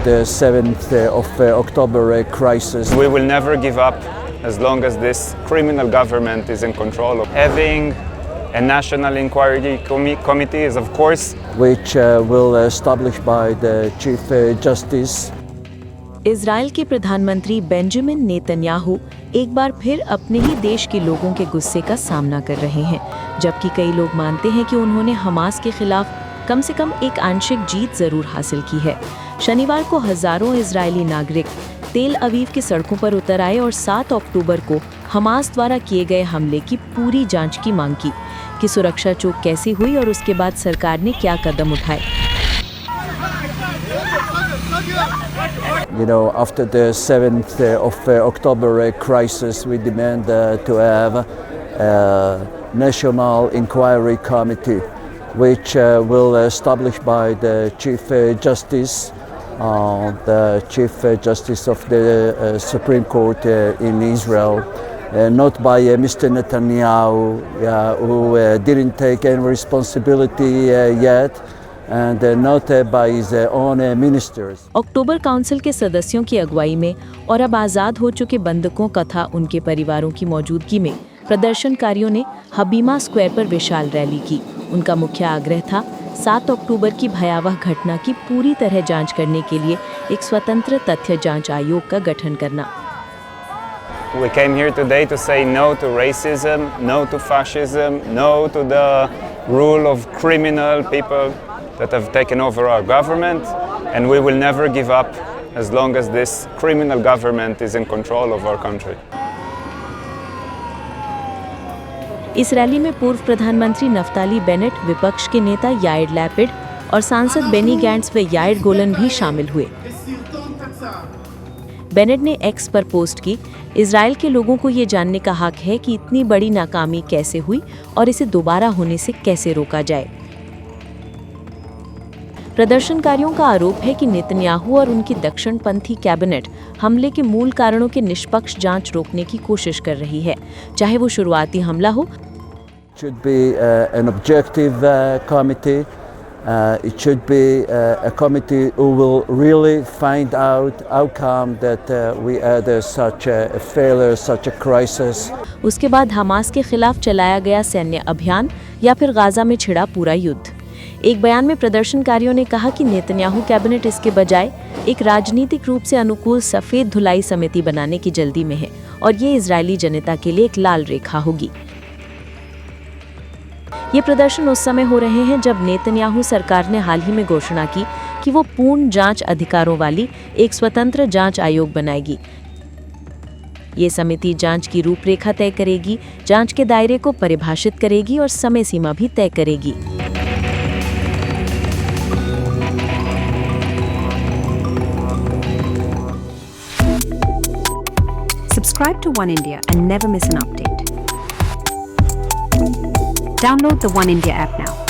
the 7th of October crisis. We will never give up as long as this criminal government is in control. Having a national inquiry committee is, of course, which will established by the Chief Justice. Israel के प्रधानमंत्री Benjamin Netanyahu एक बार फिर अपने ही देश के लोगों के गुस्से का सामना कर रहे हैं, जबकि कई लोग मानते हैं कि उन्होंने हमास के खिलाफ कम से कम एक आंशिक जीत जरूर हासिल की है। शनिवार को हजारों इजरायली नागरिक तेल अवीव की सड़कों पर उतर आए और 7 अक्टूबर को हमास द्वारा किए गए हमले की पूरी जांच की मांग की कि सुरक्षा चूक कैसे हुई और उसके बाद सरकार ने क्या कदम उठाए। You know, after the 7th of October crisis, we demand to have a national inquiry committee, which will established by the Chief Justice, the Chief Justice of the Supreme Court in Israel, not by Mr. Netanyahu, who didn't take any responsibility yet. And not by his own ministers. October council के सदस्यों की अगुवाई में और अब आज़ाद हो चुके बंधकों तथा उनके परिवारों की मौजूदगी में प्रदर्शनकारियों ने हबीमा स्क्वायर पर विशाल रैली की। उनका मुख्य आग्रह था 7 अक्टूबर की भयावह घटना की पूरी तरह जांच करने के लिए एक स्वतंत्र तथ्य जांच आयोग का गठन करना। We came here today to say no to racism, no to fascism, no to the rule of criminal people that have taken over our government, and we will never give up as long as this criminal government is in control of our country. इस rally में पूर्व प्रधानमंत्री Naftali Bennett, विपक्ष के नेता Yair Lapid और सांसद Benny Gantz व याइर गोलन भी शामिल हुए। बेनेट ने एक्स पर पोस्ट की, इजराइल के लोगों को ये जानने का हक है कि इतनी बड़ी नाकामी कैसे हुई और इसे दोबारा होने से कैसे रोका जाए। प्रदर्शनकारियों का आरोप है कि नेतन्याहू और उनकी दक्षिणपंथी कैबिनेट हमले के मूल कारणों की निष्पक्ष जांच रोकने की कोशिश कर रही है, चाहे वो शुरुआती हमला हो। Should be an objective committee. It should be a committee who will really find out how come that we had such a failure, such a crisis. उसके बाद हमास के खिलाफ चलाया गया सैन्य अभियान या फिर गाजा में छिड़ा पूरा युद्ध। एक बयान में प्रदर्शनकारियों ने कहा कि नेतन्याहू कैबिनेट इसके बजाय एक राजनीतिक रूप से अनुकूल सफेद धुलाई समिति बनाने की जल्दी में है और ये इजरायली जनता के लिए एक लाल रेखा होगी। ये प्रदर्शन उस समय हो रहे हैं जब नेतन्याहू सरकार ने हाल ही में घोषणा की कि वो पूर्ण जांच अधिकारों वाली एक स्वतंत्र जांच आयोग बनाएगी। ये समिति जांच की रूपरेखा तय करेगी, जांच के दायरे को परिभाषित करेगी और समय सीमा भी तय करेगी। Subscribe to One India and never miss an update. Download the One India app now.